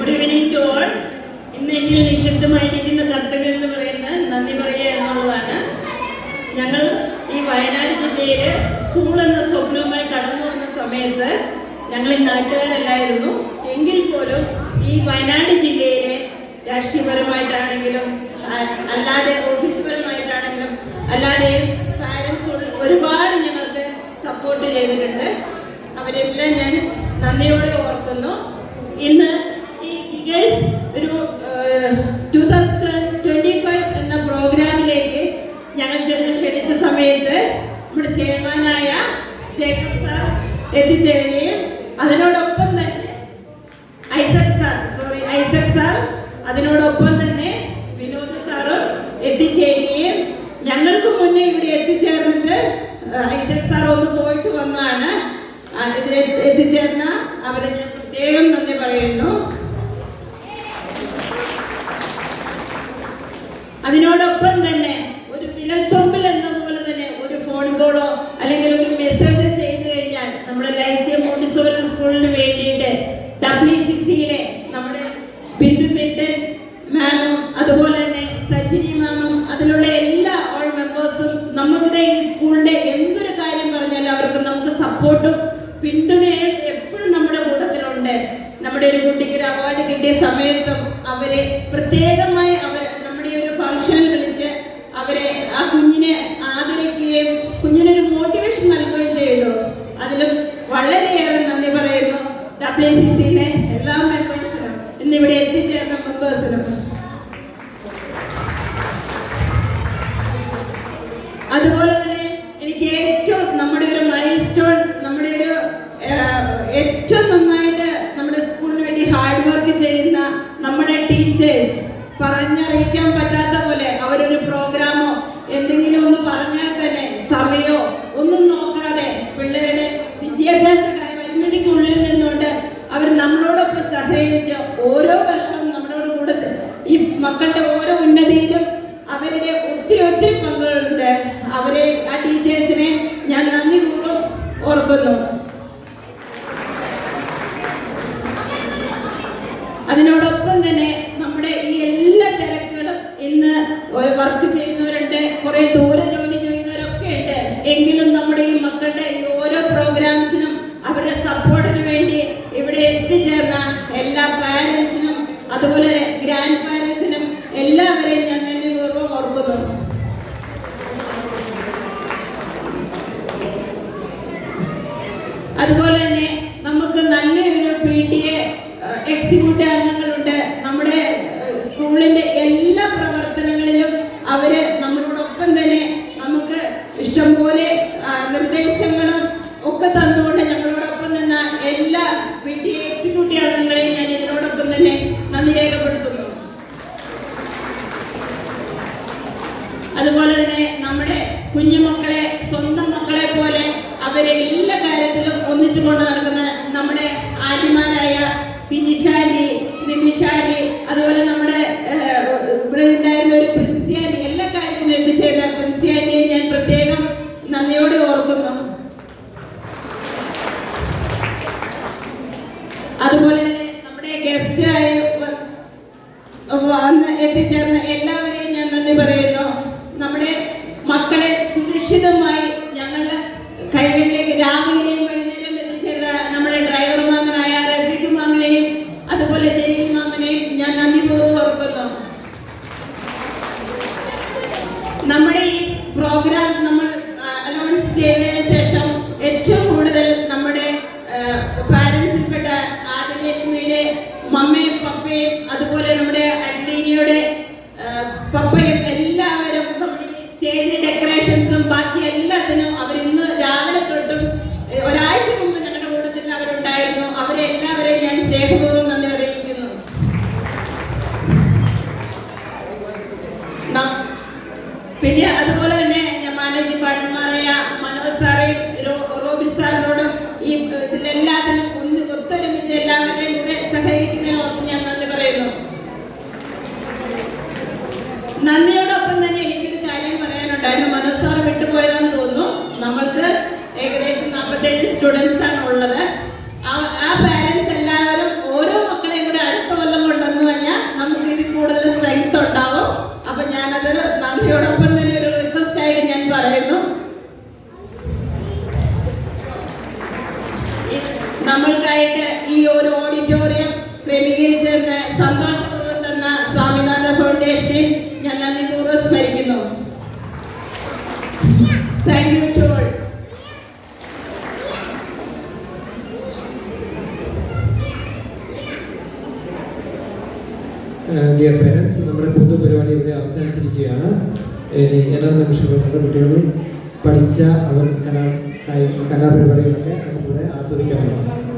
Good evening to all. ഇന്ന് എന്നിൽ നിശബ്ദമായിരിക്കുന്ന കർത്തവ്യം എന്ന് പറയുന്നത് നന്ദി പറയുക എന്നുള്ളതാണ്. ഞങ്ങൾ ഈ വയനാട് ജില്ലയിൽ സ്കൂൾ എന്ന സ്വപ്നവുമായി കടന്നു വന്ന സമയത്ത് ഞങ്ങൾ ഈ നാട്ടുകാരല്ലായിരുന്നു. എങ്കിൽ പോലും ഈ വയനാട് ജില്ലയിലെ രാഷ്ട്രീയപരമായിട്ടാണെങ്കിലും അല്ലാതെ ഓഫീസ് പരമായിട്ടാണെങ്കിലും അല്ലാതെ പാരൻസ് ഒരുപാട് ഞങ്ങൾക്ക് സപ്പോർട്ട് ചെയ്തിട്ടുണ്ട്. അവരെല്ലാം ഞാൻ നന്ദിയോടെ ഓർക്കുന്നു. ഇന്ന് ഈ ഗേൾസ് ഒരു 2025 എന്ന പ്രോഗ്രാമിലേക്ക് ഞങ്ങൾ ചെന്ന് ക്ഷണിച്ച സമയത്ത് നമ്മുടെ ചെയർമാനായ ജേക്കബ് സാർ എത്തിച്ചേരുകയും അതിനോടൊപ്പം തന്നെ ഐസക് സാർ അതിനോടൊപ്പം തന്നെ വിനോദ് സാറും എത്തിച്ചേരുകയും ഞങ്ങൾക്ക് മുന്നേ ഇവിടെ എത്തിച്ചേർന്നിട്ട് ഐസക് സാർ ഒന്ന് പോയിട്ട് വന്നതാണ്. എത്തിച്ചേർന്ന അവരെ ഞാൻ പ്രത്യേകം നന്ദി പറയുന്നു. അതിനോടൊപ്പം തന്നെ ഒരു വിരൽത്തുമ്പിൽ എന്നതുപോലെ തന്നെ ഒരു ഫോൺ കോളോ അല്ലെങ്കിൽ ഒരു മെസ്സേജ് ചെയ്തു കഴിഞ്ഞാൽ നമ്മുടെ ലൈസിയ മോണ്ടിസോറി സ്കൂളിന് വേണ്ടിയിട്ട് W6യിലെ നമ്മുടെ ബിന്ദു മിട്ടൻ മാമും അതുപോലെ തന്നെ സജിനി മാമും അതിലുള്ള എല്ലാ ഓൾ മെമ്പേഴ്സും നമ്മുടെ ഈ സ്കൂളിന്റെ എന്തൊരു കാര്യം പറഞ്ഞാലും അവർക്ക് നമുക്ക് സപ്പോർട്ടും പിന്തുണയും എപ്പോഴും നമ്മുടെ കൂട്ടത്തിലുണ്ട്. നമ്മുടെ ഒരു കുട്ടിക്ക് ഒരു അവാർഡ് കിട്ടിയ സമയത്തും അവരെ പ്രത്യേകമായി നമ്മുടെ ഒരു ഫംഗ്ഷനിൽ വിളിച്ച് അവരെ ആ കുഞ്ഞിനെ ആദരിക്കുകയും കുഞ്ഞിനൊരു മോട്ടിവേഷൻ നൽകുകയും ചെയ്തു. അതിലും വളരെയേറെ നന്ദി പറയുന്നു W6യിലെ എല്ലാ മെമ്പേഴ്സിനും ഇന്നിവിടെ എത്തിച്ചേർന്ന മെമ്പേഴ്സിനും. അതുപോലെ തന്നെ എനിക്ക് ഏറ്റവും നമ്മുടെ ഒരു മൈൽ സ്റ്റോൺ നമ്മുടെ ഒരു ഏറ്റവും നന്നായിട്ട് നമ്മുടെ സ്കൂളിന് വേണ്ടി ഹാർഡ് വർക്ക് ചെയ്യുന്ന നമ്മുടെ ടീച്ചേഴ്സ് പറഞ്ഞറിയിക്കാൻ പറ്റാത്ത പോലെ അവരൊരു പ്രോഗ്രാമോ എന്തെങ്കിലും ഒന്ന് പറഞ്ഞാൽ തന്നെ സമയമോ ഒന്നും നോക്കാതെ പിള്ളേരുടെ വിദ്യാഭ്യാസ പരിമിതിക്കുള്ളിൽ നിന്നുകൊണ്ട് അവർ നമ്മളോടൊപ്പം സഹകരിച്ച് ഓരോ വർഷവും നമ്മുടെ കൂടെ ഈ മക്കളുടെ ഓരോ ഉന്നതിയിലും അവരുടെ ഒത്തിരി പങ്കുകളുണ്ട്. അവരെ ആ ടീച്ചേഴ്സിനെ ഞാൻ നന്ദിപൂർവ്വം ഓർക്കുന്നു. അതിനോടൊപ്പം തന്നെ നമ്മുടെ ഈ എല്ലാ തിരക്കുകളും ഇന്ന് വർക്ക് ചെയ്യുന്നവരുണ്ട്, കുറെ ദൂരെ ജോലി ചെയ്യുന്നവരൊക്കെ ഉണ്ട്. എങ്കിലും നമ്മുടെ ഈ മക്കളുടെ ഈ ഓരോ പ്രോഗ്രാംസിനും അവരുടെ സപ്പോർട്ടിന് വേണ്ടി ഇവിടെ എത്തിച്ചേർന്ന എല്ലാ പാരൻസിനും അതുപോലെ ഗ്രാൻഡ് പാരൻസിനും എല്ലാവരെയും ഞാൻ നന്ദിപൂർവ്വം ഓർക്കുന്നു. അതുപോലെ തന്നെ നമുക്ക് നല്ലൊരു PTA എക്സിക്യൂട്ടീവ് അംഗങ്ങളുണ്ട്. നമ്മുടെ സ്കൂളിന്റെ എല്ലാ പ്രവർത്തനങ്ങളിലും അവര് നമ്മളോടൊപ്പം തന്നെ നമുക്ക് ഇഷ്ടംപോലെ നിർദ്ദേശങ്ങളും ഒക്കെ തന്നുകൊണ്ട് ഞങ്ങളോടൊപ്പം നിന്ന എല്ലാ PTA എക്സിക്യൂട്ടീവ് അംഗങ്ങളെയും ഞാൻ ഇതിനോടൊപ്പം തന്നെ നന്ദി രേഖപ്പെടുത്തുന്നു. അതുപോലെ തന്നെ നമ്മുടെ കുഞ്ഞുമക്കളെ സ്വന്തം മക്കളെ പോലെ അവരെ എല്ലാ കാര്യത്തിലും ഒന്നിച്ചുകൊണ്ട് നടക്കുന്ന നമ്മുടെ ആന്റിമാരായ പിജിഷാന്റി, നിമിഷാന്റി, അതുപോലെ നമ്മുടെ ഇവിടെ ഉണ്ടായിരുന്ന ഒരു പ്രിൻസിയാന്റി, എല്ലാ കാര്യത്തിലും എത്തിച്ചേരുന്ന പ്രിൻസിയാന്റിയെ ഞാൻ പ്രത്യേകം നന്ദിയോടെ ഓർക്കുന്നു. അതുപോലെ തന്നെ നമ്മുടെ ഗസ്റ്റായി വന്ന് എത്തിച്ചേർന്ന എല്ലാവരെയും ഞാൻ നന്ദി പറയുന്നു. നമ്മുടെ മക്കളെ സുരക്ഷിതമായി ഞങ്ങളുടെ കൈകളിലേക്ക് രാവിലെയും വൈകുന്നേരം എത്തിച്ചേർന്ന നമ്മുടെ ഡ്രൈവർ മാമനായ റഫീഖ് മാമനെയും അതുപോലെ ജലീൽ മാമനെയും ഞാൻ നന്ദിപൂർവ്വം ഓർക്കുന്നു. നമ്മുടെ ഈ പ്രോഗ്രാം നമ്മൾ അനൗൺസ് ചെയ്തതിന് ശേഷം ഏറ്റവും കൂടുതൽ നമ്മുടെ പാരൻസിൽപ്പെട്ട ആദിലക്ഷ്മിയുടെ മമ്മയും പപ്പയും അതുപോലെ നമ്മുടെ അഡ്ലീനിയുടെ പപ്പയും എല്ലാവരും സ്റ്റേജ് ഡെക്കറേഷൻസും ബാക്കി എല്ലാത്തിനും അവരിന്ന് രാവിലെ തൊട്ടും ഒരാഴ്ച മുമ്പ് ഞങ്ങളുടെ കൂട്ടത്തിൽ അവരുണ്ടായിരുന്നു. അവരെല്ലാവരെയും ഞാൻ സ്നേഹപൂർവ്വം നന്ദി അറിയിക്കുന്നു. പിന്നെ അതുപോലെ തന്നെ ഞാൻ മാനേജ് പാർട്ട്ണർമാരായ മനോജ് സാറേയും റോബിൻ സാറിനോടും ഈ ഇതിലെല്ലാത്തിനും ഒത്തൊരുമിച്ച് എല്ലാവരുടെയും കൂടെ സഹകരിക്കുന്നതിനോട് ഞാൻ നന്ദി പറയുന്നു. നന്ദിയോടൊപ്പം തന്നെ എനിക്കൊരു കാര്യം പറയാനുണ്ടായിരുന്നു. മനോജ് സാർ വിട്ടുപോയതെന്ന് തോന്നുന്നു. നമ്മൾക്ക് ഏകദേശം 47 സ്റ്റുഡൻസ് ആണ് ഉള്ളത്. ആ പാരൻസ് എല്ലാവരും ഓരോ മക്കളെയും കൂടെ അടുത്ത കൊല്ലം പ്രാർത്ഥനയോടൊപ്പം തന്നെ ഒരു റിക്വസ്റ്റ് ആയിട്ട് ഞാൻ പറയുന്നു, നമ്മൾക്കായിട്ട് ഈ ഒരു ഓഡിറ്റോറിയം ക്രമീകരിച്ചതിന് സന്തോഷപൂർവ്വം തന്ന സ്വാമിനാഥ ഫൗണ്ടേഷനെ ഞാൻ നന്ദിപൂർവ്വം സ്മരിക്കുന്നു. Thank you to all. Dear parents, നമ്മുടെ പൊതുപരിപാടി ഇവിടെ അവസാനിച്ചിരിക്കുകയാണ്. ഇനി എല്ലാ നിമിഷങ്ങളും നമ്മുടെ കുട്ടികളും പഠിച്ച അവർ കലാപരിപാടികളൊക്കെ നമുക്കിവിടെ ആസ്വദിക്കാവുന്നതാണ്.